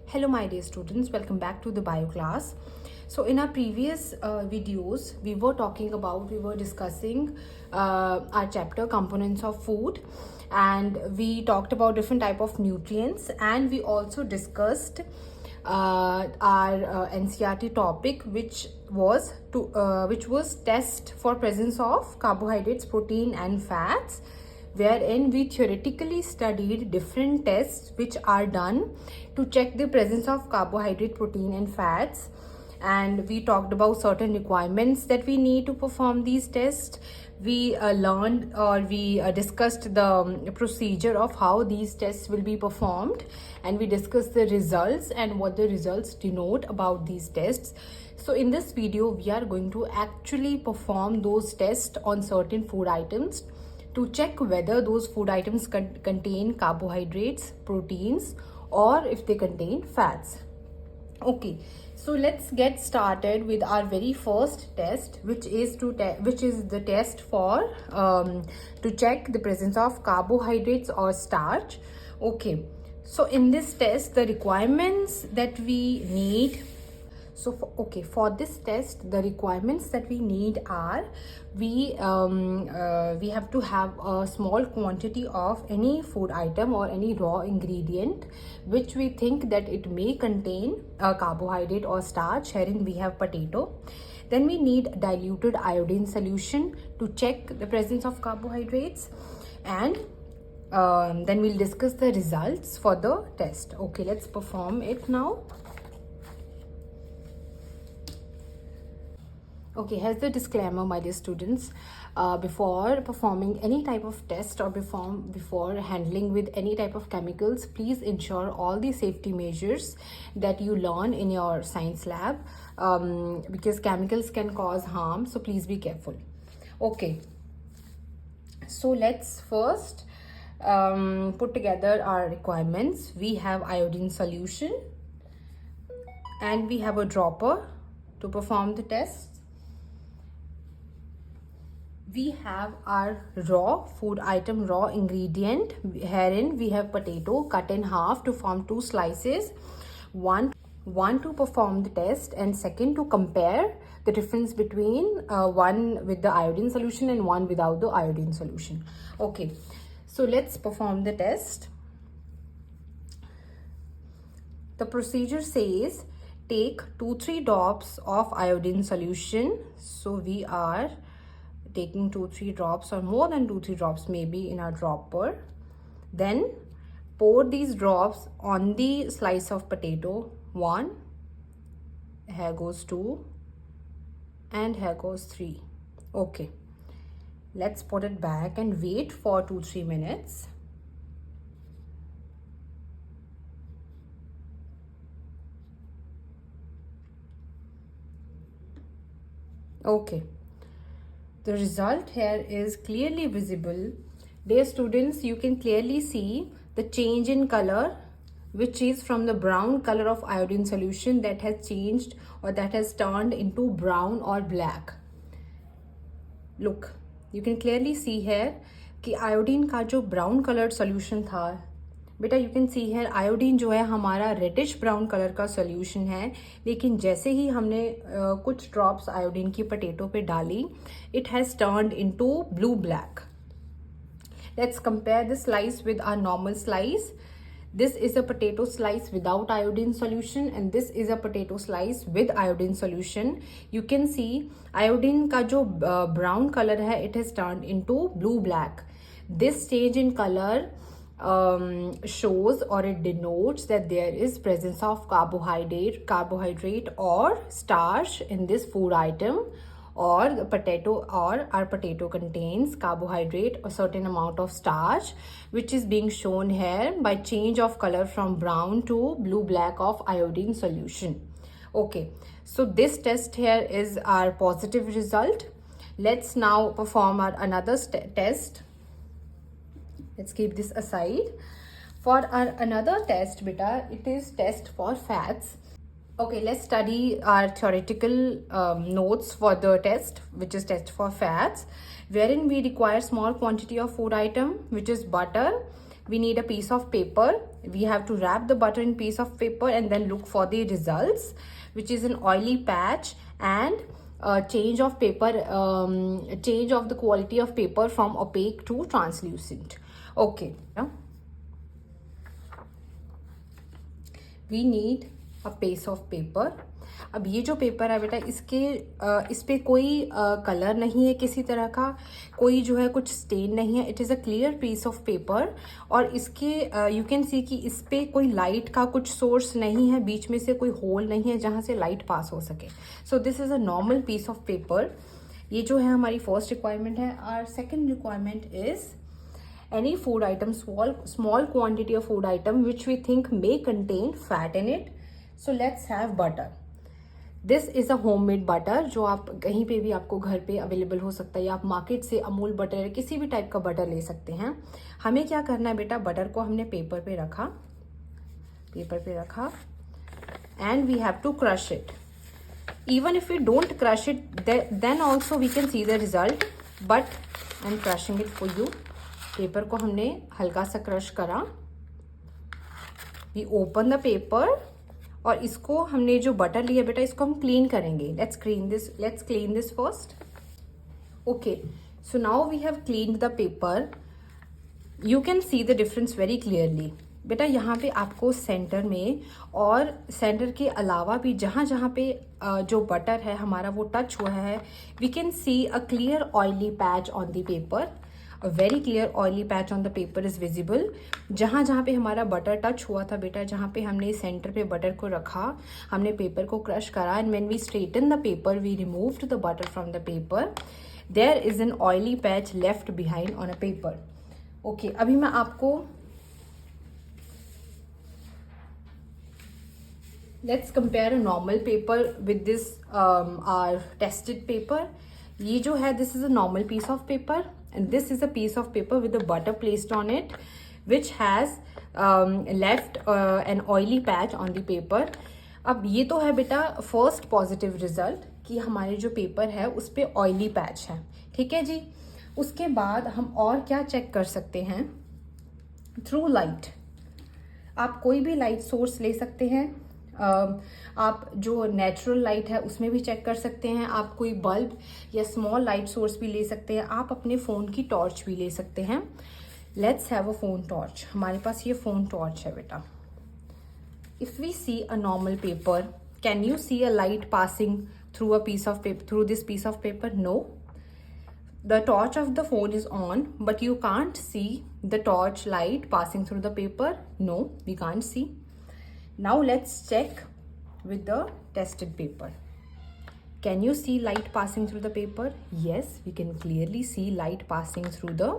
Hello my dear students, welcome back to the bio class. So in our previous videos we were discussing our chapter components of food, and we talked about different type of nutrients, and we also discussed our NCERT topic, which was test for presence of carbohydrates, protein and fats, wherein we theoretically studied different tests which are done to check the presence of carbohydrate, protein and fats. And we talked about certain requirements that we need to perform these tests. We discussed the procedure of how these tests will be performed, and we discussed the results and what the results denote about these tests. So in this video we are going to actually perform those tests on certain food items to check whether those food items contain carbohydrates, proteins, or if they contain fats. Okay, so let's get started with our very first test, which is the test for to check the presence of carbohydrates or starch. Okay, so in this test the requirements that we need. So for this test the requirements that we need are, we have to have a small quantity of any food item or any raw ingredient which we think that it may contain a carbohydrate or starch. Herein we have potato. Then we need diluted iodine solution to check the presence of carbohydrates, and then we'll discuss the results for the test. Okay, let's perform it now. Okay, here's the disclaimer, my dear students. Before performing any type of test or before handling with any type of chemicals, please ensure all the safety measures that you learn in your science lab, because chemicals can cause harm, so please be careful. Okay, so let's first put together our requirements. We have iodine solution, and we have a dropper to perform the test. We have our raw food item, raw ingredient. Herein we have potato cut in half to form 2 slices. One to perform the test, and second to compare the difference between one with the iodine solution and one without the iodine solution. Okay, so let's perform the test. The procedure says take 2-3 drops of iodine solution. So we are taking 2-3 drops, or more than 2-3 drops maybe, in our dropper. Then pour these drops on the slice of potato. 1, here goes 2, and here goes 3. Okay, let's put it back and wait for 2-3 minutes. Okay, the result here is clearly visible. Dear students, you can clearly see the change in color, which is from the brown color of iodine solution that has changed, or that has turned into brown or black. Look, you can clearly see here कि iodine का जो brown colored solution था, बेटा you can सी है iodine जो है हमारा reddish brown colour का सोल्यूशन है, लेकिन जैसे ही हमने कुछ ड्रॉप्स आयोडीन की पोटैटो पे डाली, it has turned into blue black. Let's compare this slice with our normal slice. This is a potato slice without iodine solution, and this is a potato slice with iodine solution. You can see iodine का जो brown color है, it has turned into blue black. This change in color shows, or it denotes, that there is presence of carbohydrate or starch in this food item, or the potato, or our potato contains carbohydrate, a certain amount of starch, which is being shown here by change of color from brown to blue black of iodine solution. Okay, so this test here is our positive result. Let's now perform our another test. Let's keep this aside. For our another test, beta, it is test for fats. Okay, let's study our theoretical notes for the test, which is test for fats, wherein we require small quantity of food item, which is butter, we need a piece of paper. We have to wrap the butter in piece of paper and then look for the results, which is an oily patch and change of paper, change of the quality of paper from opaque to translucent. Okay, we need a piece of paper. अब ये जो paper है बेटा, इस पे कोई colour नहीं है किसी तरह का, कोई जो है कुछ स्टेन नहीं है. It is a clear piece of paper. और इसके यू कैन सी कि इस पे कोई लाइट का कुछ सोर्स नहीं है, बीच में से कोई होल नहीं है जहाँ से लाइट पास हो सके. So this is a normal piece of paper. ये जो है हमारी फर्स्ट रिक्वायरमेंट है. Our second requirement is any food item, small quantity of food item which we think may contain fat in it. So let's have butter. This is a homemade butter जो आप कहीं पे भी आपको घर पे available हो सकता है, या आप मार्केट से अमूल बटर या किसी भी टाइप का बटर ले सकते हैं. हमें क्या करना है बेटा, बटर को हमने पेपर पे रखा and we have to crush it. Even if we don't crush it, then also we can see the result, but I'm crushing it for you. Paper को हमने हल्का सा क्रश करा. वी ओपन द पेपर, और इसको हमने जो butter लिया बेटा, इसको हम क्लीन करेंगे. Let's clean this first. Okay, so now we have cleaned the paper. You can see the difference very clearly. बेटा यहाँ पे आपको सेंटर में और सेंटर के अलावा भी जहाँ जहाँ पे जो बटर है हमारा वो टच हुआ है, we can see a clear oily patch on the paper. A very clear oily patch on the paper is visible. जहाँ जहाँ पे हमारा बटर टच हुआ था बेटा, जहाँ पे हमने सेंटर पे बटर को रखा, हमने पेपर को क्रश करा, and when we straighten the paper, we removed the butter from the paper. There is an oily patch left behind on a paper. Okay, अभी मैं आपको let's compare a normal paper with this our tested paper. ये जो है, this is a normal piece of paper. And this is a piece of paper with the butter placed on it, which has left an oily patch on the paper. अब ये तो है बेटा first positive result कि हमारे जो paper है उस पे ऑयली पैच है. ठीक है जी. उसके बाद हम और क्या चेक कर सकते हैं? Through light. आप कोई भी लाइट सोर्स ले सकते हैं. आप जो नेचुरल लाइट है उसमें भी चेक कर सकते हैं. आप कोई बल्ब या स्मॉल लाइट सोर्स भी ले सकते हैं. आप अपने फ़ोन की टॉर्च भी ले सकते हैं. Let's have a phone torch. हमारे पास ये फ़ोन टॉर्च है बेटा. If we see a normal paper, can you see a light passing through a piece of paper, through this piece of paper? No. The torch of the phone is on, but you can't see the torch light passing through the paper. No, we can't see. Now let's check with the tested paper. Can you see light passing through the paper? Yes, we can clearly see light passing through the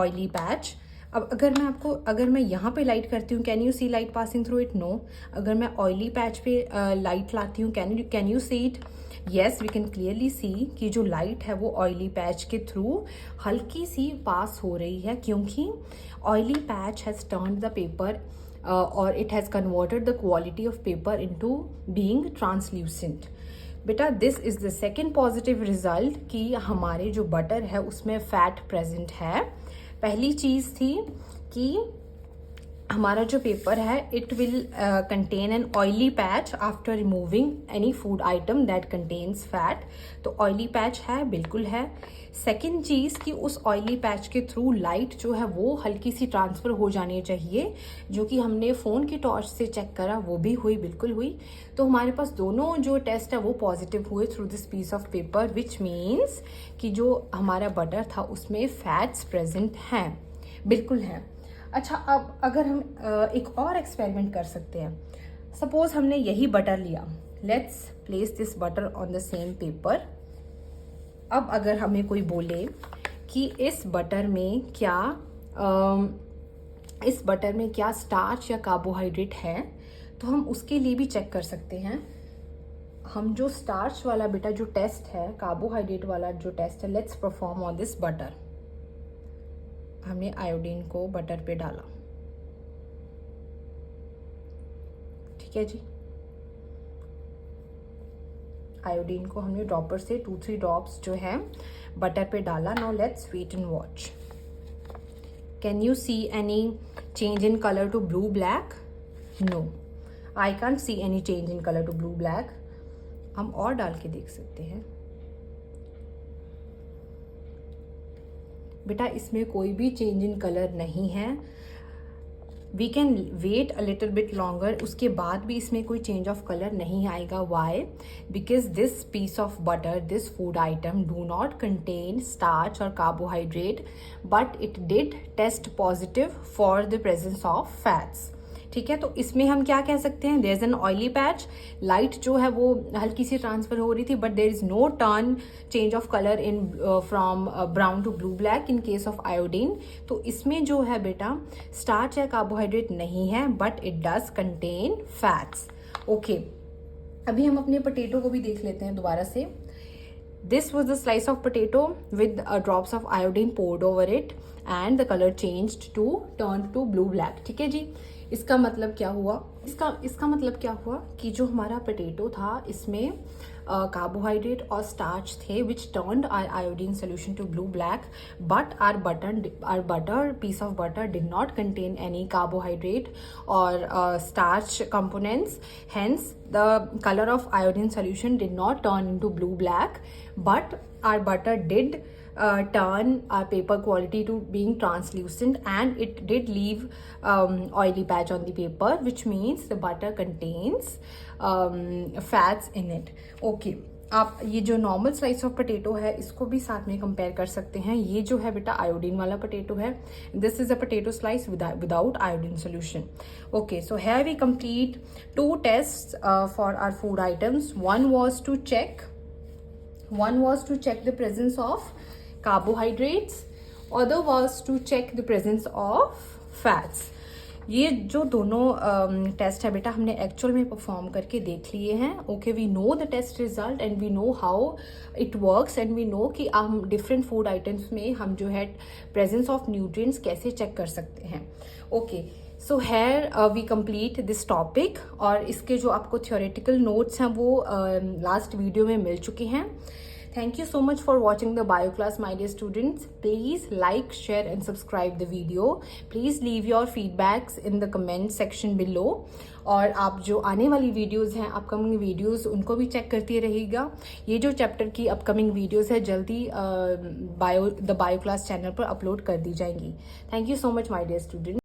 oily patch. अब अगर मैं यहाँ पे light करती हूँ, can you see light passing through it? No. अगर मैं oily patch पे लाइट लाती हूँ, can you see it? Yes, we can clearly see कि जो लाइट है वो ऑयली पैच के थ्रू हल्की सी पास हो रही है, क्योंकि oily patch has turned the paper or it has converted the quality of paper into being translucent. बेटा this is the second positive result कि हमारे जो बटर है उसमें फैट प्रेजेंट है. पहली चीज़ थी कि हमारा जो पेपर है it will contain an oily patch after removing any food item that contains fat. तो ऑयली पैच है, बिल्कुल है. सेकेंड चीज़ कि उस ऑयली पैच के थ्रू लाइट जो है वो हल्की सी ट्रांसफ़र हो जानी चाहिए, जो कि हमने फ़ोन की टॉर्च से चेक करा, वो भी हुई, बिल्कुल हुई. तो हमारे पास दोनों जो टेस्ट है वो पॉजिटिव हुए through this piece of paper, which means कि जो हमारा बटर था उसमें फैट्स प्रेजेंट हैं, बिल्कुल हैं. अच्छा, अब अगर हम एक और एक्सपेरिमेंट कर सकते हैं. सपोज हमने यही बटर लिया. Let's place this butter on the same paper. अब अगर हमें कोई बोले कि इस बटर में क्या स्टार्च या कार्बोहाइड्रेट है, तो हम उसके लिए भी चेक कर सकते हैं. हम जो स्टार्च वाला बेटा जो टेस्ट है, कार्बोहाइड्रेट वाला जो टेस्ट है, let's perform on this butter. हमने आयोडीन को बटर पे डाला. ठीक है जी. आयोडीन को हमने ड्रॉपर से 2-3 ड्रॉप्स जो है बटर पे डाला. Now let's wait and watch. Can you see any change in color to blue black? No, I can't see any change in color to blue black. हम और डाल के देख सकते हैं। बेटा इसमें कोई भी चेंज इन कलर नहीं है। We can wait a little bit longer, उसके बाद भी इसमें कोई चेंज ऑफ कलर नहीं आएगा। Why? Because this piece of butter, this food item do not contain starch और carbohydrate, but it did test positive for the presence of fats. ठीक है, तो इसमें हम क्या कह सकते हैं, there is an oily patch, light जो है वो हल्की सी ट्रांसफर हो रही थी, but there is no turn change of colour in from brown to blue black in case of iodine. तो इसमें जो है बेटा स्टार्च या कार्बोहाइड्रेट नहीं है, but it does contain fats. Okay, अभी हम अपने पोटैटो को भी देख लेते हैं दोबारा से। This was the slice of potato with drops of iodine poured over it and the color changed to turned to blue black। ठीक है जी, इसका मतलब क्या हुआ, इसका मतलब क्या हुआ कि जो हमारा पोटैटो था इसमें कार्बोहाइड्रेट और स्टार्च थे which turned our iodine solution to blue black, but our butter piece of butter did not contain any carbohydrate और starch components, hence the color of iodine solution did not turn into blue black, but our butter did turn our paper quality to being translucent, and it did leave oily patch on the paper, which means the butter contains fats in it। Okay, आप ये जो normal slice of potato है इसको भी साथ में compare कर सकते हैं। ये जो है बेटा आयोडीन वाला पोटैटो है, this is a potato slice without iodine solution. Okay, so have we complete 2 tests for our food items. One was to check the presence of carbohydrates, other was to check the presence of fats। ये जो दोनों test है बेटा हमने actual में perform करके देख लिए हैं। Okay, we know the test result and we know how it works, and we know कि हम डिफरेंट फूड आइटम्स में हम जो है प्रेजेंस ऑफ न्यूट्रिएंट्स कैसे चेक कर सकते हैं। Okay, so here we complete this topic, और इसके जो आपको थियोरेटिकल नोट्स हैं वो लास्ट वीडियो में मिल चुके हैं। Thank you so much for watching the bio class, my dear students. Please like, share and subscribe the video. Please leave your feedbacks in the comment section below. और आप जो आने वाली वीडियोस हैं, upcoming videos, उनको भी check करते रहिएगा। ये जो चैप्टर की अपकमिंग वीडियोस है जल्दी द बायो क्लास चैनल पर अपलोड कर दी जाएंगी। Thank you so much my dear students.